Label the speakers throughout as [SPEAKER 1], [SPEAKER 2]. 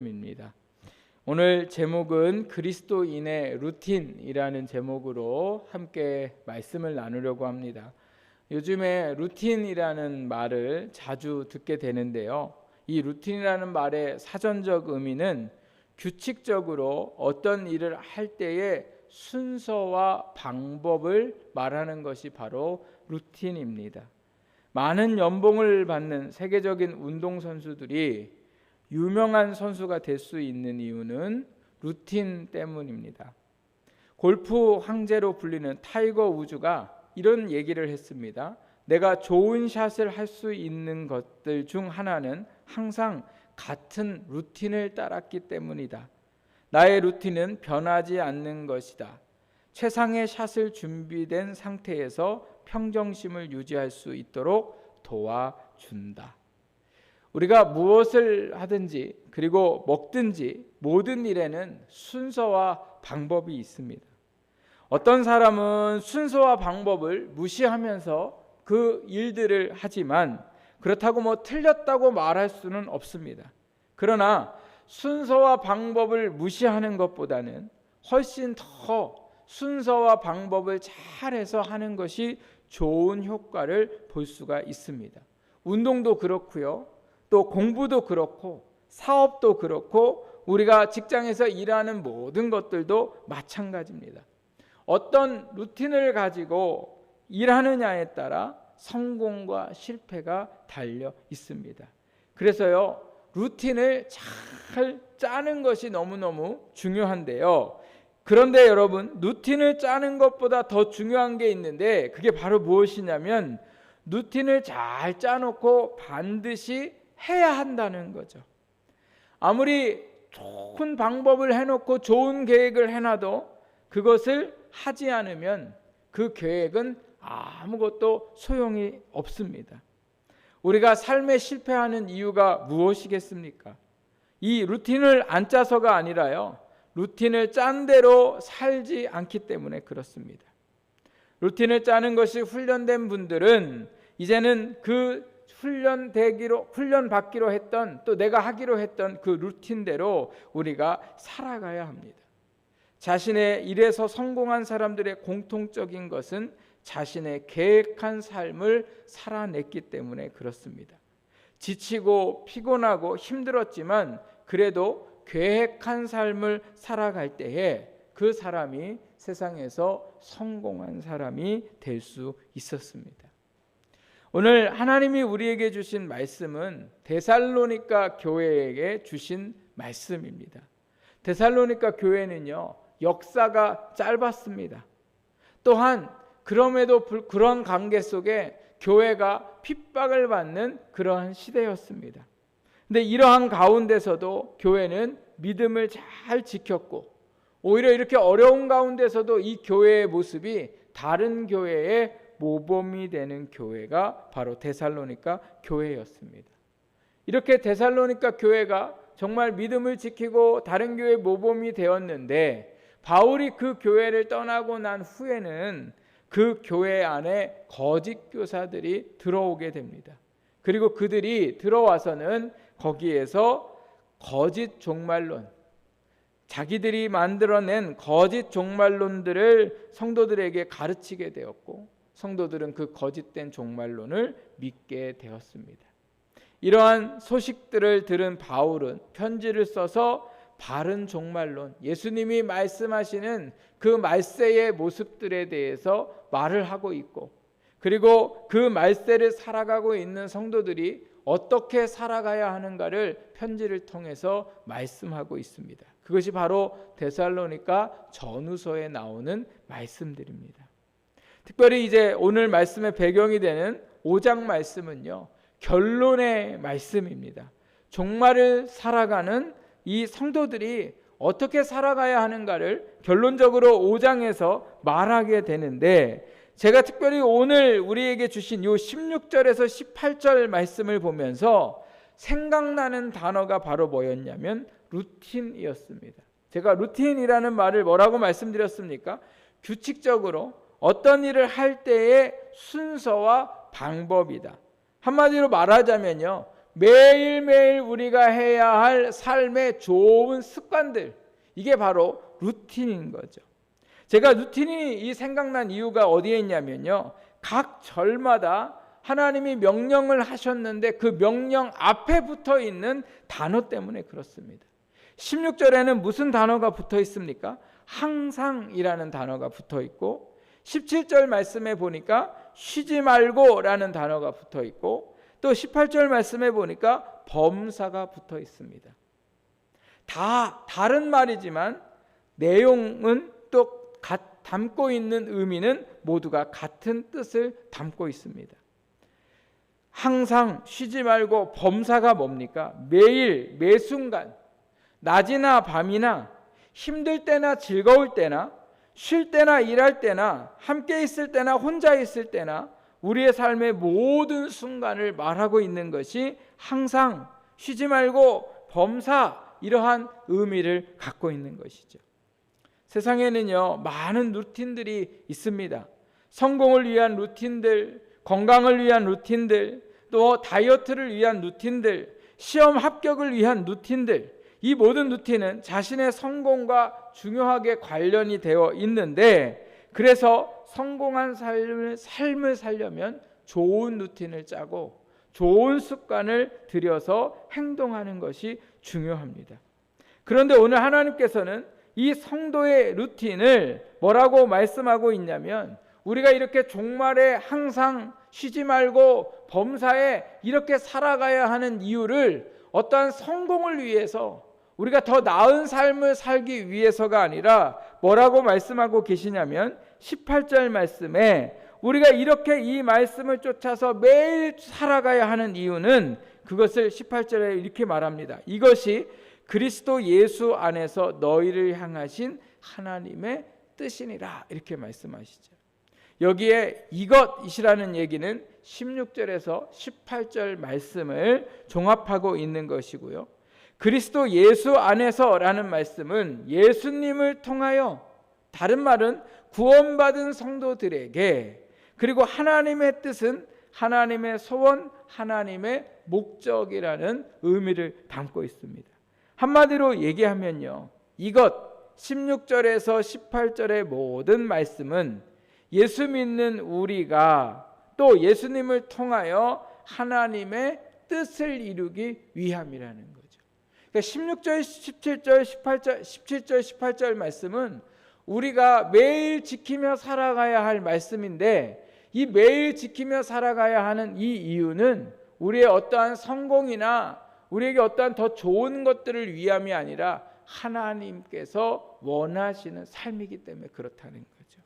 [SPEAKER 1] 입니다. 오늘 제목은 그리스도인의 루틴이라는 제목으로 함께 말씀을 나누려고 합니다. 요즘에 루틴이라는 말을 자주 듣게 되는데요. 이 루틴이라는 말의 사전적 의미는 규칙적으로 어떤 일을 할 때의 순서와 방법을 말하는 것이 바로 루틴입니다. 많은 연봉을 받는 세계적인 운동선수들이 유명한 선수가 될 수 있는 이유는 루틴 때문입니다. 골프 황제로 불리는 타이거 우즈가 이런 얘기를 했습니다. 내가 좋은 샷을 할 수 있는 것들 중 하나는 항상 같은 루틴을 따랐기 때문이다. 나의 루틴은 변하지 않는 것이다. 최상의 샷을 준비된 상태에서 평정심을 유지할 수 있도록 도와준다. 우리가 무엇을 하든지 그리고 먹든지 모든 일에는 순서와 방법이 있습니다. 어떤 사람은 순서와 방법을 무시하면서 그 일들을 하지만 그렇다고 틀렸다고 말할 수는 없습니다. 그러나 순서와 방법을 무시하는 것보다는 훨씬 더 순서와 방법을 잘해서 하는 것이 좋은 효과를 볼 수가 있습니다. 운동도 그렇고요. 또 공부도 그렇고 사업도 그렇고 우리가 직장에서 일하는 모든 것들도 마찬가지입니다. 어떤 루틴을 가지고 일하느냐에 따라 성공과 실패가 달려 있습니다. 그래서요, 루틴을 잘 짜는 것이 너무너무 중요한데요. 그런데 여러분, 루틴을 짜는 것보다 더 중요한 게 있는데 그게 바로 무엇이냐면 루틴을 잘 짜놓고 반드시 해야 한다는 거죠. 아무리 좋은 방법을 해놓고 좋은 계획을 해놔도 그것을 하지 않으면 그 계획은 아무것도 소용이 없습니다. 우리가 삶에 실패하는 이유가 무엇이겠습니까? 이 루틴을 안 짜서가 아니라요, 루틴을 짠 대로 살지 않기 때문에 그렇습니다. 루틴을 짜는 것이 훈련된 분들은 이제는 그 훈련 받기로 했던, 또 내가 하기로 했던 그 루틴대로 우리가 살아가야 합니다. 자신의 일에서 성공한 사람들의 공통적인 것은 자신의 계획한 삶을 살아냈기 때문에 그렇습니다. 지치고 피곤하고 힘들었지만 그래도 계획한 삶을 살아갈 때에 그 사람이 세상에서 성공한 사람이 될 수 있었습니다. 오늘 하나님이 우리에게 주신 말씀은 데살로니가 교회에게 주신 말씀입니다. 데살로니가 교회는요, 역사가 짧았습니다. 또한 그럼에도 그런 관계 속에 교회가 핍박을 받는 그러한 시대였습니다. 근데 이러한 가운데서도 교회는 믿음을 잘 지켰고, 오히려 이렇게 어려운 가운데서도 이 교회의 모습이 다른 교회의 모범이 되는 교회가 바로 데살로니가 교회였습니다. 이렇게 데살로니가 교회가 정말 믿음을 지키고 다른 교회의 모범이 되었는데, 바울이 그 교회를 떠나고 난 후에는 그 교회 안에 거짓 교사들이 들어오게 됩니다. 그리고 그들이 들어와서는 거기에서 거짓 종말론, 자기들이 만들어낸 거짓 종말론들을 성도들에게 가르치게 되었고, 성도들은 그 거짓된 종말론을 믿게 되었습니다. 이러한 소식들을 들은 바울은 편지를 써서 바른 종말론, 예수님이 말씀하시는 그 말세의 모습들에 대해서 말을 하고 있고, 그리고 그 말세를 살아가고 있는 성도들이 어떻게 살아가야 하는가를 편지를 통해서 말씀하고 있습니다. 그것이 바로 데살로니가 전후서에 나오는 말씀들입니다. 특별히 이제 오늘 말씀의 배경이 되는 5장 말씀은요, 결론의 말씀입니다. 종말을 살아가는 이 성도들이 어떻게 살아가야 하는가를 결론적으로 5장에서 말하게 되는데, 제가 특별히 오늘 우리에게 주신 요 16절에서 18절 말씀을 보면서 생각나는 단어가 바로 뭐였냐면 루틴이었습니다. 제가 루틴이라는 말을 뭐라고 말씀드렸습니까? 규칙적으로 어떤 일을 할 때의 순서와 방법이다. 한마디로 말하자면요, 매일매일 우리가 해야 할 삶의 좋은 습관들, 이게 바로 루틴인 거죠. 제가 루틴이 이 생각난 이유가 어디에 있냐면요, 각 절마다 하나님이 명령을 하셨는데 그 명령 앞에 붙어 있는 단어 때문에 그렇습니다. 16절에는 무슨 단어가 붙어 있습니까? 항상이라는 단어가 붙어 있고, 17절 말씀에 보니까 쉬지 말고 라는 단어가 붙어 있고, 또 18절 말씀에 보니까 범사가 붙어 있습니다. 다 다른 말이지만 내용은 또 담고 있는 의미는 모두가 같은 뜻을 담고 있습니다. 항상 쉬지 말고 범사가 뭡니까? 매일 매순간, 낮이나 밤이나 힘들 때나 즐거울 때나 쉴 때나 일할 때나 함께 있을 때나 혼자 있을 때나 우리의 삶의 모든 순간을 말하고 있는 것이 항상, 쉬지 말고, 범사, 이러한 의미를 갖고 있는 것이죠. 세상에는요, 많은 루틴들이 있습니다. 성공을 위한 루틴들, 건강을 위한 루틴들, 또 다이어트를 위한 루틴들, 시험 합격을 위한 루틴들, 이 모든 루틴은 자신의 성공과 중요하게 관련이 되어 있는데, 그래서 성공한 삶을 살려면 좋은 루틴을 짜고 좋은 습관을 들여서 행동하는 것이 중요합니다. 그런데 오늘 하나님께서는 이 성도의 루틴을 뭐라고 말씀하고 있냐면, 우리가 이렇게 종말에 항상 쉬지 말고 범사에 이렇게 살아가야 하는 이유를 어떠한 성공을 위해서, 우리가 더 나은 삶을 살기 위해서가 아니라 뭐라고 말씀하고 계시냐면, 18절 말씀에 우리가 이렇게 이 말씀을 쫓아서 매일 살아가야 하는 이유는, 그것을 18절에 이렇게 말합니다. 이것이 그리스도 예수 안에서 너희를 향하신 하나님의 뜻이니라, 이렇게 말씀하시죠. 여기에 이것이라는 얘기는 16절에서 18절 말씀을 종합하고 있는 것이고요, 그리스도 예수 안에서라는 말씀은 예수님을 통하여, 다른 말은 구원받은 성도들에게, 그리고 하나님의 뜻은 하나님의 소원, 하나님의 목적이라는 의미를 담고 있습니다. 한마디로 얘기하면요, 이것 16절에서 18절의 모든 말씀은 예수 믿는 우리가 또 예수님을 통하여 하나님의 뜻을 이루기 위함이라는 거죠. 그러니까 16절, 17절, 18절, 17절, 18절 말씀은 우리가 매일 지키며 살아가야 할 말씀인데, 이 매일 지키며 살아가야 하는 이 이유는 우리의 어떠한 성공이나 우리에게 어떠한 더 좋은 것들을 위함이 아니라 하나님께서 원하시는 삶이기 때문에 그렇다는 거죠.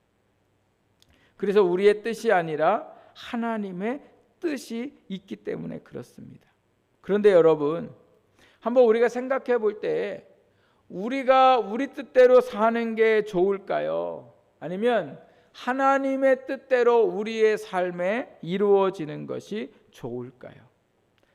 [SPEAKER 1] 그래서 우리의 뜻이 아니라 하나님의 뜻이 있기 때문에 그렇습니다. 그런데 여러분, 한번 우리가 생각해 볼 때, 우리가 우리 뜻대로 사는 게 좋을까요? 아니면 하나님의 뜻대로 우리의 삶에 이루어지는 것이 좋을까요?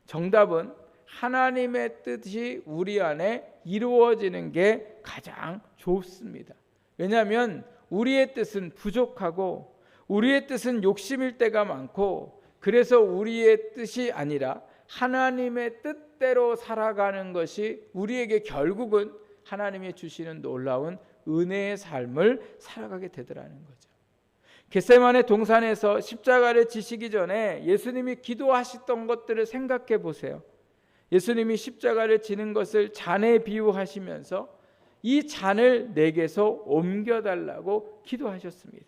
[SPEAKER 1] 정답은 하나님의 뜻이 우리 안에 이루어지는 게 가장 좋습니다. 왜냐하면 우리의 뜻은 부족하고 우리의 뜻은 욕심일 때가 많고, 그래서 우리의 뜻이 아니라 하나님의 뜻대로 살아가는 것이 우리에게 결국은 하나님이 주시는 놀라운 은혜의 삶을 살아가게 되더라는 거죠. 겟세마네 동산에서 십자가를 지시기 전에 예수님이 기도하셨던 것들을 생각해 보세요. 예수님이 십자가를 지는 것을 잔에 비유하시면서 이 잔을 내게서 옮겨달라고 기도하셨습니다.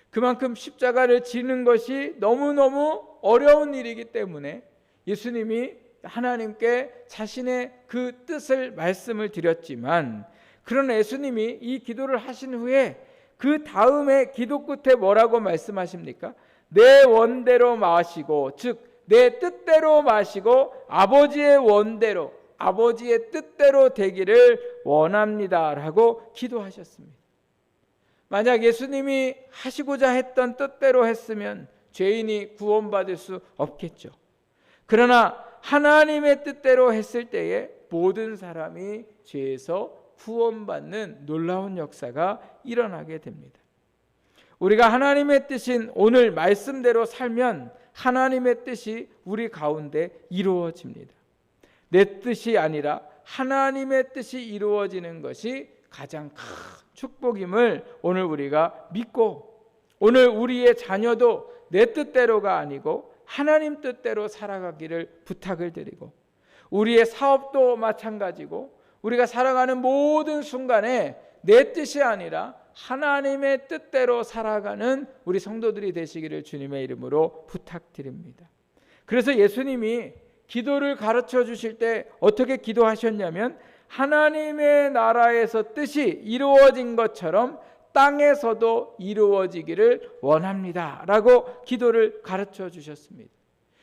[SPEAKER 1] 그만큼 십자가를 지는 것이 너무너무 어려운 일이기 때문에 예수님이 하나님께 자신의 그 뜻을 말씀을 드렸지만, 그런 예수님이 이 기도를 하신 후에 그 다음에 기도 끝에 뭐라고 말씀하십니까? 내 원대로 마시고, 즉 내 뜻대로 마시고 아버지의 원대로, 아버지의 뜻대로 되기를 원합니다 라고 기도하셨습니다. 만약 예수님이 하시고자 했던 뜻대로 했으면 죄인이 구원받을 수 없겠죠. 그러나 하나님의 뜻대로 했을 때에 모든 사람이 죄에서 구원받는 놀라운 역사가 일어나게 됩니다. 우리가 하나님의 뜻인 오늘 말씀대로 살면 하나님의 뜻이 우리 가운데 이루어집니다. 내 뜻이 아니라 하나님의 뜻이 이루어지는 것이 가장 큰 축복임을 오늘 우리가 믿고, 오늘 우리의 자녀도 내 뜻대로가 아니고 하나님 뜻대로 살아가기를 부탁을 드리고, 우리의 사업도 마찬가지고 우리가 살아가는 모든 순간에 내 뜻이 아니라 하나님의 뜻대로 살아가는 우리 성도들이 되시기를 주님의 이름으로 부탁드립니다. 그래서 예수님이 기도를 가르쳐 주실 때 어떻게 기도하셨냐면, 하나님의 나라에서 뜻이 이루어진 것처럼 땅에서도 이루어지기를 원합니다 라고 기도를 가르쳐 주셨습니다.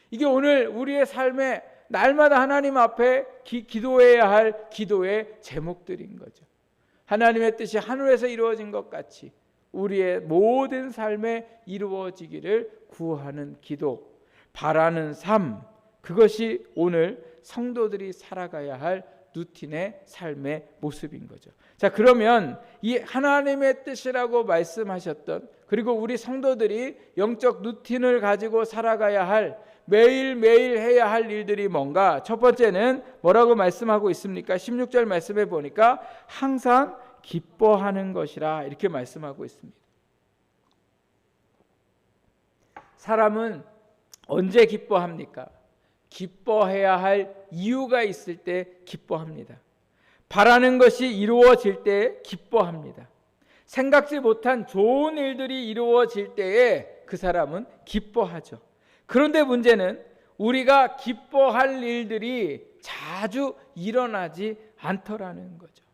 [SPEAKER 1] 이게 오늘 우리의 삶에 날마다 하나님 앞에 기도해야 할 기도의 제목들인 거죠. 하나님의 뜻이 하늘에서 이루어진 것 같이 우리의 모든 삶에 이루어지기를 구하는 기도, 바라는 삶, 그것이 오늘 성도들이 살아가야 할 루틴의 삶의 모습인 거죠. 자, 그러면 이 하나님의 뜻이라고 말씀하셨던, 그리고 우리 성도들이 영적 루틴을 가지고 살아가야 할, 매일매일 해야 할 일들이 뭔가? 첫 번째는 뭐라고 말씀하고 있습니까? 16절 말씀해 보니까 항상 기뻐하는 것이라 이렇게 말씀하고 있습니다. 사람은 언제 기뻐합니까? 기뻐해야 할 이유가 있을 때 기뻐합니다. 바라는 것이 이루어질 때 기뻐합니다. 생각지 못한 좋은 일들이 이루어질 때에 그 사람은 기뻐하죠. 그런데 문제는 우리가 기뻐할 일들이 자주 일어나지 않더라는 거죠.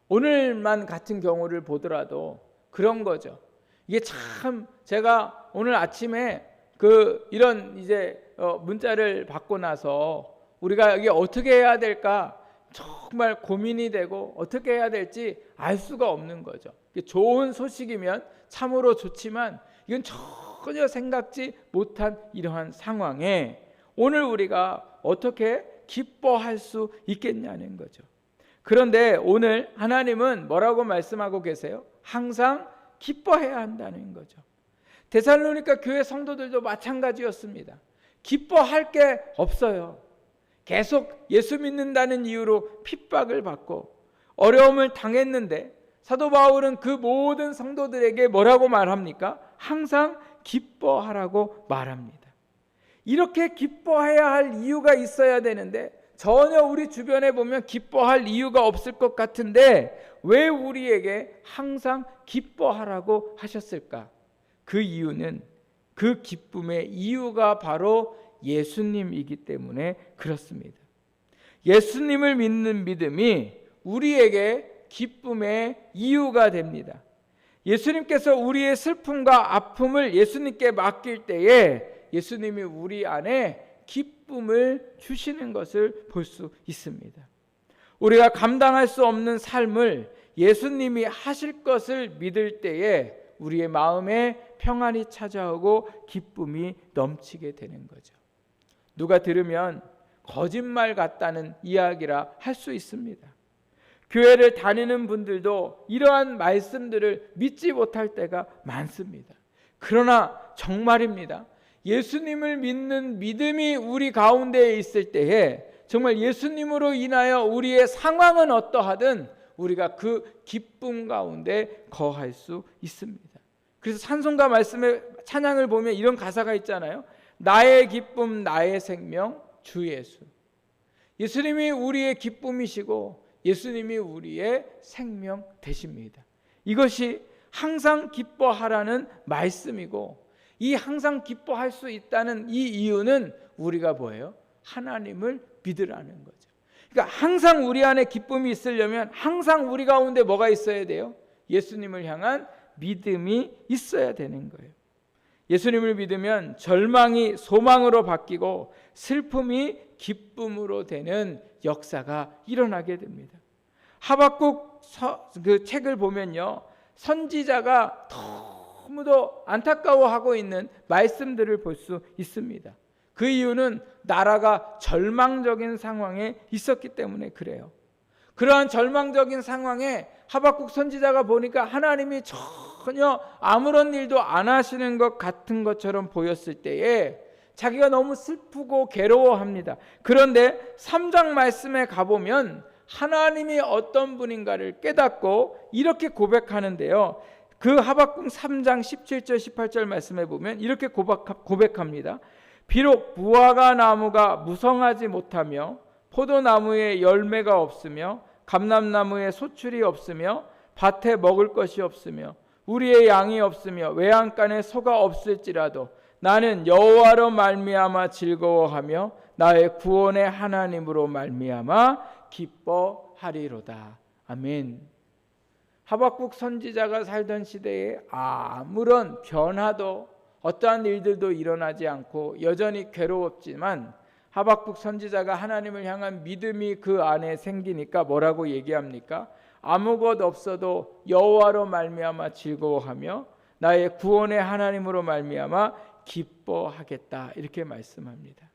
[SPEAKER 1] 오늘만 같은 경우를 보더라도 그런 거죠. 이게 참, 제가 오늘 아침에 이런 이제 문자를 받고 나서 우리가 이게 어떻게 해야 될까 정말 고민이 되고 어떻게 해야 될지 알 수가 없는 거죠. 좋은 소식이면 참으로 좋지만 이건 전혀 생각지 못한 이러한 상황에 오늘 우리가 어떻게 기뻐할 수 있겠냐는 거죠. 그런데 오늘 하나님은 뭐라고 말씀하고 계세요? 항상 기뻐해야 한다는 거죠. 데살로니가 교회 성도들도 마찬가지였습니다. 기뻐할 게 없어요. 계속 예수 믿는다는 이유로 핍박을 받고 어려움을 당했는데 사도 바울은 그 모든 성도들에게 뭐라고 말합니까? 항상 기뻐하라고 말합니다. 이렇게 기뻐해야 할 이유가 있어야 되는데 전혀 우리 주변에 보면 기뻐할 이유가 없을 것 같은데 왜 우리에게 항상 기뻐하라고 하셨을까? 그 이유는, 그 기쁨의 이유가 바로 예수님이기 때문에 그렇습니다. 예수님을 믿는 믿음이 우리에게 기쁨의 이유가 됩니다. 예수님께서 우리의 슬픔과 아픔을 예수님께 맡길 때에 예수님이 우리 안에 기쁨을 주시는 것을 볼 수 있습니다. 우리가 감당할 수 없는 삶을 예수님이 하실 것을 믿을 때에 우리의 마음에 평안이 찾아오고 기쁨이 넘치게 되는 거죠. 누가 들으면 거짓말 같다는 이야기라 할 수 있습니다. 교회를 다니는 분들도 이러한 말씀들을 믿지 못할 때가 많습니다. 그러나 정말입니다. 예수님을 믿는 믿음이 우리 가운데에 있을 때에 정말 예수님으로 인하여 우리의 상황은 어떠하든 우리가 그 기쁨 가운데 거할 수 있습니다. 그래서 찬송가 말씀의 찬양을 보면 이런 가사가 있잖아요. 나의 기쁨 나의 생명 주 예수. 예수님이 우리의 기쁨이시고 예수님이 우리의 생명 되십니다. 이것이 항상 기뻐하라는 말씀이고, 이 항상 기뻐할 수 있다는 이 이유는 우리가 뭐예요? 하나님을 믿으라는 거죠. 그러니까 항상 우리 안에 기쁨이 있으려면 항상 우리 가운데 뭐가 있어야 돼요? 예수님을 향한 믿음이 있어야 되는 거예요. 예수님을 믿으면 절망이 소망으로 바뀌고 슬픔이 기쁨으로 되는 역사가 일어나게 됩니다. 하박국 그 책을 보면요, 선지자가 너무도 안타까워하고 있는 말씀들을 볼 수 있습니다. 그 이유는 나라가 절망적인 상황에 있었기 때문에 그래요. 그러한 절망적인 상황에 하박국 선지자가 보니까 하나님이 전혀 아무런 일도 안 하시는 것 같은 것처럼 보였을 때에 자기가 너무 슬프고 괴로워합니다. 그런데 3장 말씀에 가보면 하나님이 어떤 분인가를 깨닫고 이렇게 고백하는데요. 그 하박국 3장 17절 18절 말씀에 보면 이렇게 고백합니다. 비록 무화과 나무가 무성하지 못하며 포도나무에 열매가 없으며 감람나무에 소출이 없으며 밭에 먹을 것이 없으며 우리의 양이 없으며 외양간에 소가 없을지라도 나는 여호와로 말미암아 즐거워하며 나의 구원의 하나님으로 말미암아 기뻐하리로다. 아멘. 하박국 선지자가 살던 시대에 아무런 변화도 어떠한 일들도 일어나지 않고 여전히 괴로웠지만 하박국 선지자가 하나님을 향한 믿음이 그 안에 생기니까 뭐라고 얘기합니까? 아무것 없어도 여호와로 말미암아 즐거워하며 나의 구원의 하나님으로 말미암아 기뻐하겠다, 이렇게 말씀합니다.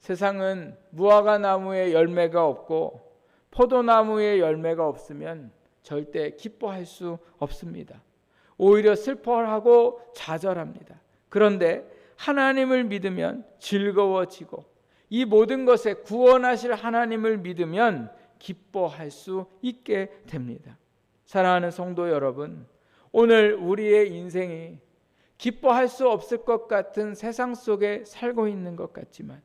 [SPEAKER 1] 세상은 무화과 나무에 열매가 없고 포도나무에 열매가 없으면 절대 기뻐할 수 없습니다. 오히려 슬퍼하고 좌절합니다. 그런데 하나님을 믿으면 즐거워지고 이 모든 것에 구원하실 하나님을 믿으면 기뻐할 수 있게 됩니다. 사랑하는 성도 여러분, 오늘 우리의 인생이 기뻐할 수 없을 것 같은 세상 속에 살고 있는 것 같지만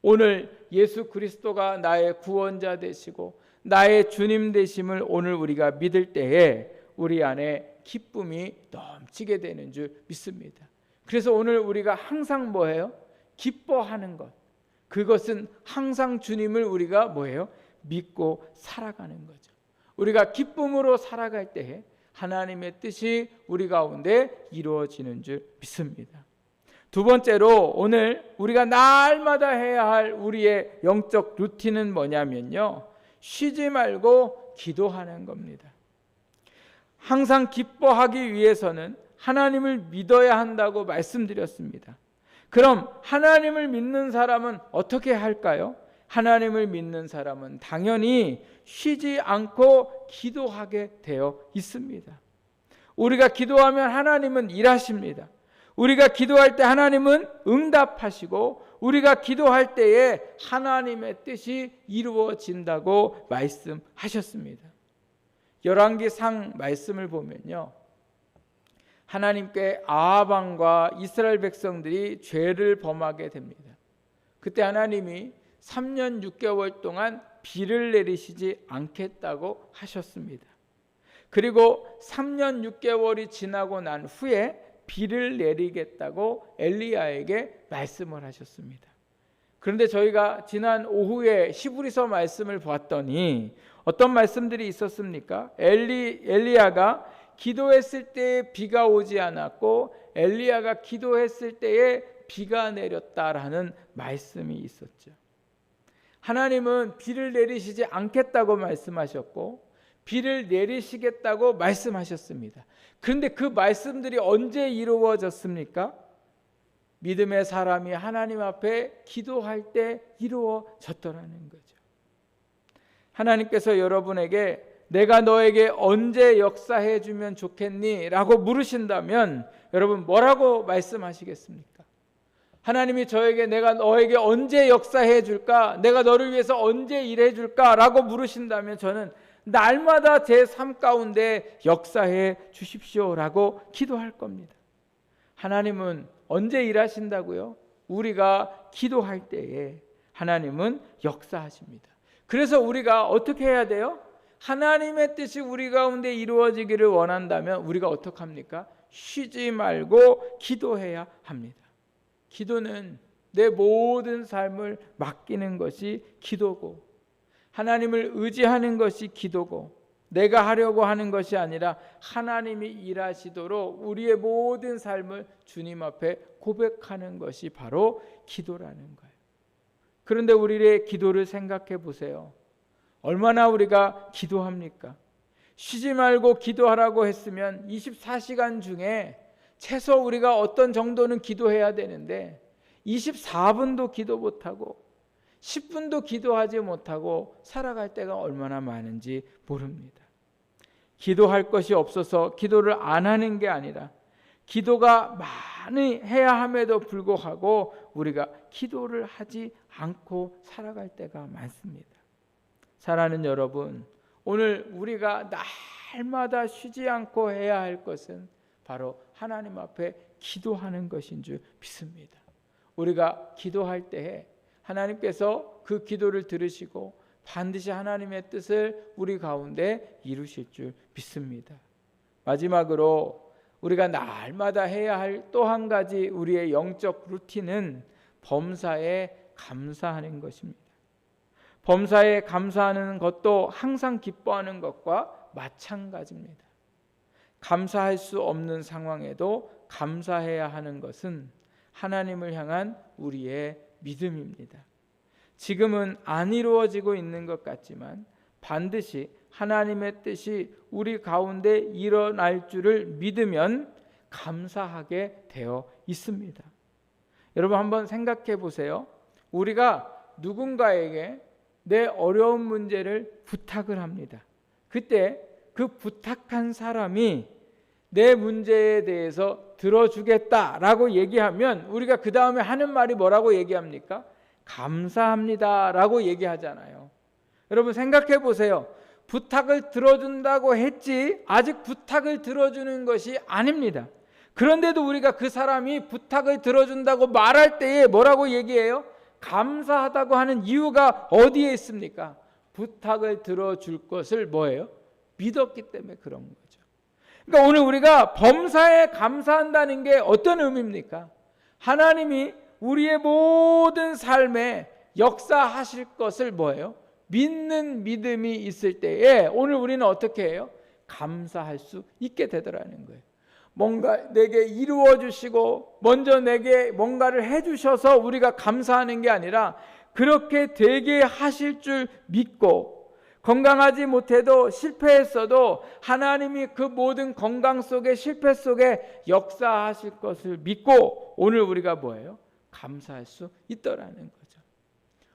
[SPEAKER 1] 오늘 예수 그리스도가 나의 구원자 되시고 나의 주님 되심을 오늘 우리가 믿을 때에 우리 안에 기쁨이 넘치게 되는 줄 믿습니다. 그래서 오늘 우리가 항상 뭐예요? 기뻐하는 것. 그것은 항상 주님을 우리가 뭐예요? 믿고 살아가는 거죠. 우리가 기쁨으로 살아갈 때에 하나님의 뜻이 우리 가운데 이루어지는 줄 믿습니다. 두 번째로 오늘 우리가 날마다 해야 할 우리의 영적 루틴은 뭐냐면요, 쉬지 말고 기도하는 겁니다. 항상 기뻐하기 위해서는 하나님을 믿어야 한다고 말씀드렸습니다. 그럼 하나님을 믿는 사람은 어떻게 할까요? 하나님을 믿는 사람은 당연히 쉬지 않고 기도하게 되어 있습니다. 우리가 기도하면 하나님은 일하십니다. 우리가 기도할 때 하나님은 응답하시고 우리가 기도할 때에 하나님의 뜻이 이루어진다고 말씀하셨습니다. 열왕기상 말씀을 보면요, 하나님께 아합 왕과 이스라엘 백성들이 죄를 범하게 됩니다. 그때 하나님이 3년 6개월 동안 비를 내리시지 않겠다고 하셨습니다. 그리고 3년 6개월이 지나고 난 후에 비를 내리겠다고 엘리야에게 말씀을 하셨습니다. 그런데 저희가 지난 오후에 히브리서 말씀을 보았더니 어떤 말씀들이 있었습니까? 엘리야가 기도했을 때에 비가 오지 않았고 엘리야가 기도했을 때에 비가 내렸다라는 말씀이 있었죠. 하나님은 비를 내리시지 않겠다고 말씀하셨고 비를 내리시겠다고 말씀하셨습니다. 그런데 그 말씀들이 언제 이루어졌습니까? 믿음의 사람이 하나님 앞에 기도할 때 이루어졌더라는 거죠. 하나님께서 여러분에게 내가 너에게 언제 역사해 주면 좋겠니? 라고 물으신다면 여러분 뭐라고 말씀하시겠습니까? 하나님이 저에게 내가 너에게 언제 역사해 줄까? 내가 너를 위해서 언제 일해 줄까? 라고 물으신다면 저는 날마다 제 삶 가운데 역사해 주십시오 라고 기도할 겁니다. 하나님은 언제 일하신다고요? 우리가 기도할 때에 하나님은 역사하십니다. 그래서 우리가 어떻게 해야 돼요? 하나님의 뜻이 우리 가운데 이루어지기를 원한다면 우리가 어떻게 합니까? 쉬지 말고 기도해야 합니다. 기도는 내 모든 삶을 맡기는 것이 기도고 하나님을 의지하는 것이 기도고 내가 하려고 하는 것이 아니라 하나님이 일하시도록 우리의 모든 삶을 주님 앞에 고백하는 것이 바로 기도라는 거예요. 그런데 우리의 기도를 생각해 보세요. 얼마나 우리가 기도합니까? 쉬지 말고 기도하라고 했으면 24시간 중에 최소 우리가 어떤 정도는 기도해야 되는데 24분도 기도 못하고 10분도 기도하지 못하고 살아갈 때가 얼마나 많은지 모릅니다. 기도할 것이 없어서 기도를 안 하는 게 아니라 기도가 많이 해야 함에도 불구하고 우리가 기도를 하지 않고 살아갈 때가 많습니다. 사랑하는 여러분, 오늘 우리가 날마다 쉬지 않고 해야 할 것은 바로 하나님 앞에 기도하는 것인 줄 믿습니다. 우리가 기도할 때에 하나님께서 그 기도를 들으시고 반드시 하나님의 뜻을 우리 가운데 이루실 줄 믿습니다. 마지막으로 우리가 날마다 해야 할 또 한 가지 우리의 영적 루틴은 범사에 감사하는 것입니다. 범사에 감사하는 것도 항상 기뻐하는 것과 마찬가지입니다. 감사할 수 없는 상황에도 감사해야 하는 것은 하나님을 향한 우리의 믿음입니다. 지금은 안 이루어지고 있는 것 같지만 반드시 하나님의 뜻이 우리 가운데 일어날 줄을 믿으면 감사하게 되어 있습니다. 여러분 한번 생각해 보세요. 우리가 누군가에게 내 어려운 문제를 부탁을 합니다. 그때 그 부탁한 사람이 내 문제에 대해서 들어주겠다라고 얘기하면 우리가 그 다음에 하는 말이 뭐라고 얘기합니까? 감사합니다라고 얘기하잖아요. 여러분 생각해 보세요. 부탁을 들어준다고 했지 아직 부탁을 들어주는 것이 아닙니다. 그런데도 우리가 그 사람이 부탁을 들어준다고 말할 때에 뭐라고 얘기해요? 감사하다고 하는 이유가 어디에 있습니까? 부탁을 들어줄 것을 뭐예요? 믿었기 때문에 그런 거죠. 그러니까 오늘 우리가 범사에 감사한다는 게 어떤 의미입니까? 하나님이 우리의 모든 삶에 역사하실 것을 뭐예요? 믿는 믿음이 있을 때에 오늘 우리는 어떻게 해요? 감사할 수 있게 되더라는 거예요. 뭔가 내게 이루어 주시고 먼저 내게 뭔가를 해 주셔서 우리가 감사하는 게 아니라 그렇게 되게 하실 줄 믿고 건강하지 못해도 실패했어도 하나님이 그 모든 건강 속에 실패 속에 역사하실 것을 믿고 오늘 우리가 뭐예요? 감사할 수 있더라는 거죠.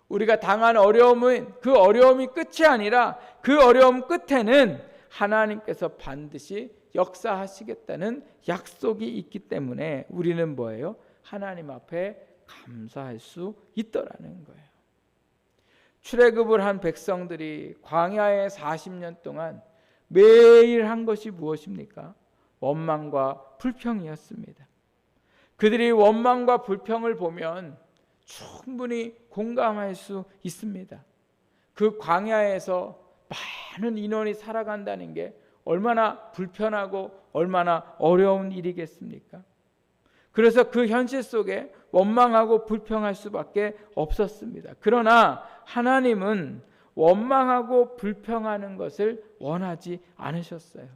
[SPEAKER 1] 우리가 당한 어려움은 그 어려움이 끝이 아니라 그 어려움 끝에는 하나님께서 반드시 역사하시겠다는 약속이 있기 때문에 우리는 뭐예요? 하나님 앞에 감사할 수 있더라는 거예요. 출애굽을 한 백성들이 광야에 40년 동안 매일 한 것이 무엇입니까? 원망과 불평이었습니다. 그들이 원망과 불평을 보면 충분히 공감할 수 있습니다. 그 광야에서 많은 인원이 살아간다는 게 얼마나 불편하고 얼마나 어려운 일이겠습니까? 그래서 그 현실 속에 원망하고 불평할 수밖에 없었습니다. 그러나 하나님은 원망하고 불평하는 것을 원하지 않으셨어요.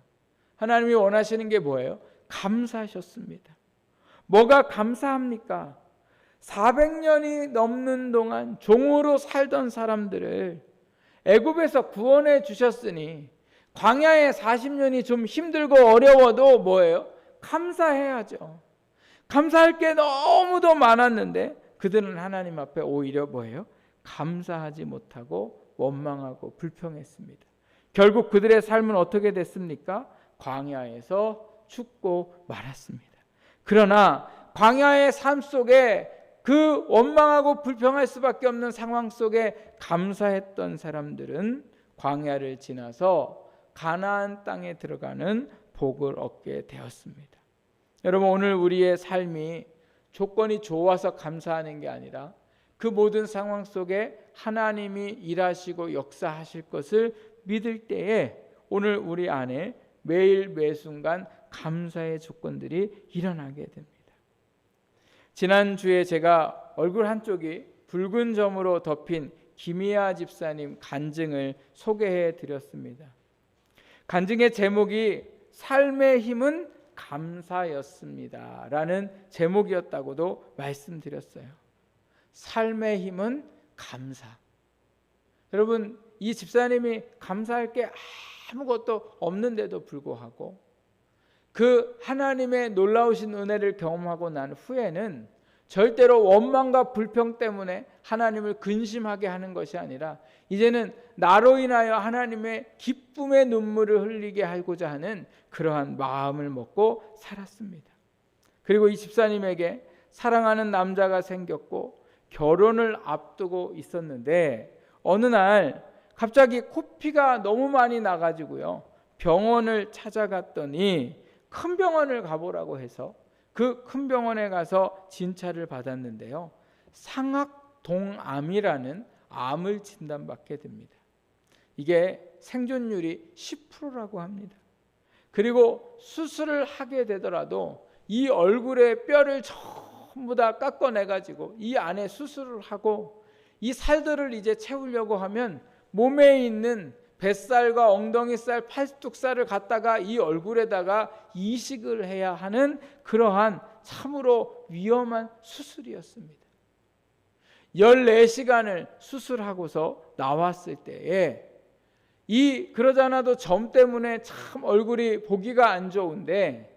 [SPEAKER 1] 하나님이 원하시는 게 뭐예요? 감사하셨습니다. 뭐가 감사합니까? 400년이 넘는 동안 종으로 살던 사람들을 애굽에서 구원해 주셨으니 광야에 40년이 좀 힘들고 어려워도 뭐예요? 감사해야죠. 감사할 게 너무도 많았는데 그들은 하나님 앞에 오히려 뭐예요? 감사하지 못하고 원망하고 불평했습니다. 결국 그들의 삶은 어떻게 됐습니까? 광야에서 죽고 말았습니다. 그러나 광야의 삶 속에 그 원망하고 불평할 수밖에 없는 상황 속에 감사했던 사람들은 광야를 지나서 가나안 땅에 들어가는 복을 얻게 되었습니다. 여러분 오늘 우리의 삶이 조건이 좋아서 감사하는 게 아니라 그 모든 상황 속에 하나님이 일하시고 역사하실 것을 믿을 때에 오늘 우리 안에 매일 매순간 감사의 조건들이 일어나게 됩니다. 지난주에 제가 얼굴 한쪽이 붉은 점으로 덮인 김희아 집사님 간증을 소개해 드렸습니다. 간증의 제목이 삶의 힘은 감사였습니다 라는 제목이었다고도 말씀드렸어요. 삶의 힘은 감사. 여러분 이 집사님이 감사할 게 아무것도 없는데도 불구하고 그 하나님의 놀라우신 은혜를 경험하고 난 후에는 절대로 원망과 불평 때문에 하나님을 근심하게 하는 것이 아니라 이제는 나로 인하여 하나님의 기쁨의 눈물을 흘리게 하고자 하는 그러한 마음을 먹고 살았습니다. 그리고 이 집사님에게 사랑하는 남자가 생겼고 결혼을 앞두고 있었는데 어느 날 갑자기 코피가 너무 많이 나가지고요, 병원을 찾아갔더니 큰 병원을 가보라고 해서 그 큰 병원에 가서 진찰을 받았는데요, 상악동암이라는 암을 진단받게 됩니다. 이게 생존율이 10%라고 합니다. 그리고 수술을 하게 되더라도 이 얼굴의 뼈를 전부 다 깎아내가지고 이 안에 수술을 하고 이 살들을 이제 채우려고 하면 몸에 있는 뱃살과 엉덩이살, 팔뚝살을 갖다가 이 얼굴에다가 이식을 해야 하는 그러한 참으로 위험한 수술이었습니다. 14시간을 수술하고서 나왔을 때에 그러지 않아도 점 때문에 참 얼굴이 보기가 안 좋은데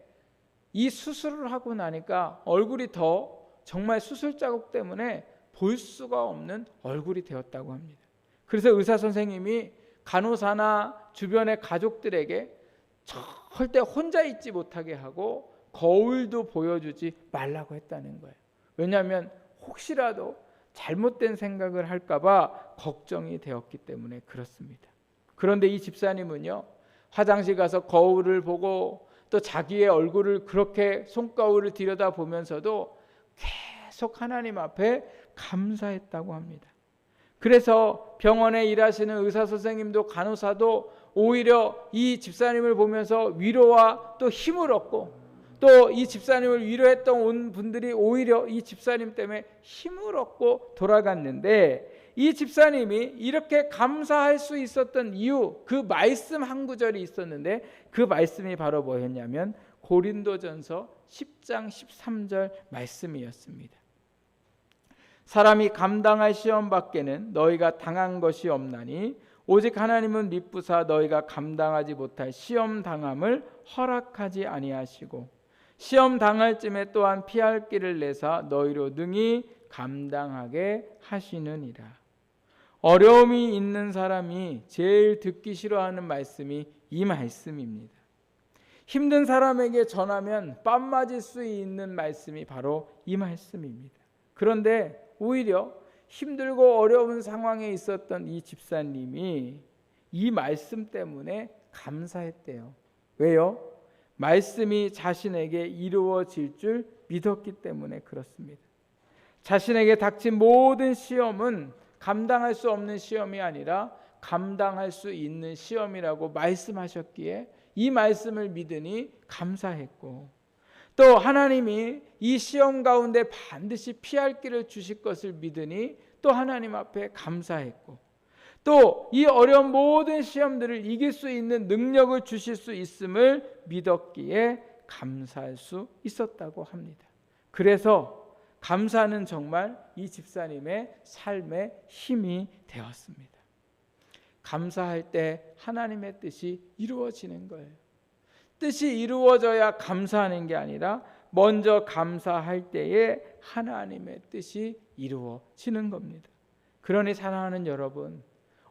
[SPEAKER 1] 이 수술을 하고 나니까 얼굴이 더 정말 수술 자국 때문에 볼 수가 없는 얼굴이 되었다고 합니다. 그래서 의사 선생님이 간호사나 주변의 가족들에게 절대 혼자 있지 못하게 하고 거울도 보여주지 말라고 했다는 거예요. 왜냐하면 혹시라도 잘못된 생각을 할까봐 걱정이 되었기 때문에 그렇습니다. 그런데 이 집사님은요, 화장실 가서 거울을 보고 또 자기의 얼굴을 그렇게 손거울을 들여다보면서도 계속 하나님 앞에 감사했다고 합니다. 그래서 병원에 일하시는 의사 선생님도 간호사도 오히려 이 집사님을 보면서 위로와 또 힘을 얻고, 또 이 집사님을 위로했던 온 분들이 오히려 이 집사님 때문에 힘을 얻고 돌아갔는데, 이 집사님이 이렇게 감사할 수 있었던 이유, 그 말씀 한 구절이 있었는데 그 말씀이 바로 뭐였냐면 고린도전서 10장 13절 말씀이었습니다. 사람이 감당할 시험 밖에는 너희가 당한 것이 없나니 오직 하나님은 미쁘사 너희가 감당하지 못할 시험 당함을 허락하지 아니하시고 시험 당할 쯤에 또한 피할 길을 내사 너희로 능히 감당하게 하시느니라. 어려움이 있는 사람이 제일 듣기 싫어하는 말씀이 이 말씀입니다. 힘든 사람에게 전하면 뺨 맞을 수 있는 말씀이 바로 이 말씀입니다. 그런데 오히려 힘들고 어려운 상황에 있었던 이 집사님이 이 말씀 때문에 감사했대요. 왜요? 말씀이 자신에게 이루어질 줄 믿었기 때문에 그렇습니다. 자신에게 닥친 모든 시험은 감당할 수 없는 시험이 아니라 감당할 수 있는 시험이라고 말씀하셨기에 이 말씀을 믿으니 감사했고, 또 하나님이 이 시험 가운데 반드시 피할 길을 주실 것을 믿으니 또 하나님 앞에 감사했고, 또 이 어려운 모든 시험들을 이길 수 있는 능력을 주실 수 있음을 믿었기에 감사할 수 있었다고 합니다. 그래서 감사는 정말 이 집사님의 삶의 힘이 되었습니다. 감사할 때 하나님의 뜻이 이루어지는 거예요. 뜻이 이루어져야 감사하는 게 아니라 먼저 감사할 때에 하나님의 뜻이 이루어지는 겁니다. 그러니 사랑하는 여러분,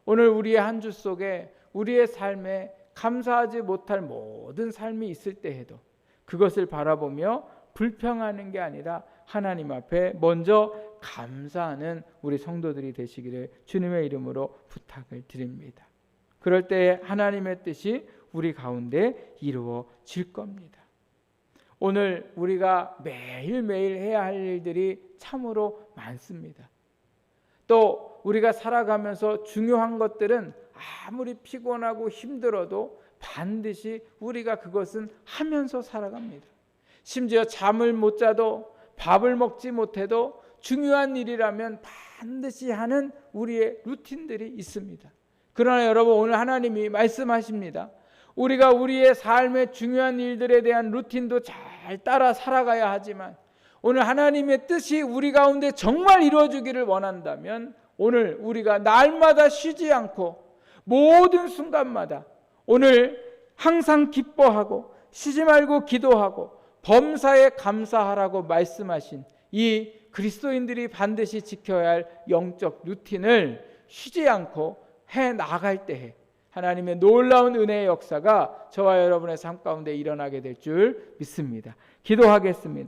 [SPEAKER 1] 오늘 우리의 한 주 속에 우리의 삶에 감사하지 못할 모든 삶이 있을 때에도 그것을 바라보며 불평하는 게 아니라 하나님 앞에 먼저 감사하는 우리 성도들이 되시기를 주님의 이름으로 부탁을 드립니다. 그럴 때 하나님의 뜻이 우리 가운데 이루어질 겁니다. 오늘 우리가 매일매일 해야 할 일들이 참으로 많습니다. 또 우리가 살아가면서 중요한 것들은 아무리 피곤하고 힘들어도 반드시 우리가 그것은 하면서 살아갑니다. 심지어 잠을 못 자도 밥을 먹지 못해도 중요한 일이라면 반드시 하는 우리의 루틴들이 있습니다. 그러나 여러분, 오늘 하나님이 말씀하십니다. 우리가 우리의 삶의 중요한 일들에 대한 루틴도 잘 따라 살아가야 하지만 오늘 하나님의 뜻이 우리 가운데 정말 이루어지기를 원한다면 오늘 우리가 날마다 쉬지 않고 모든 순간마다 오늘 항상 기뻐하고 쉬지 말고 기도하고 범사에 감사하라고 말씀하신 이 그리스도인들이 반드시 지켜야 할 영적 루틴을 쉬지 않고 해 나갈 때에 하나님의 놀라운 은혜의 역사가 저와 여러분의 삶 가운데 일어나게 될 줄 믿습니다. 기도하겠습니다.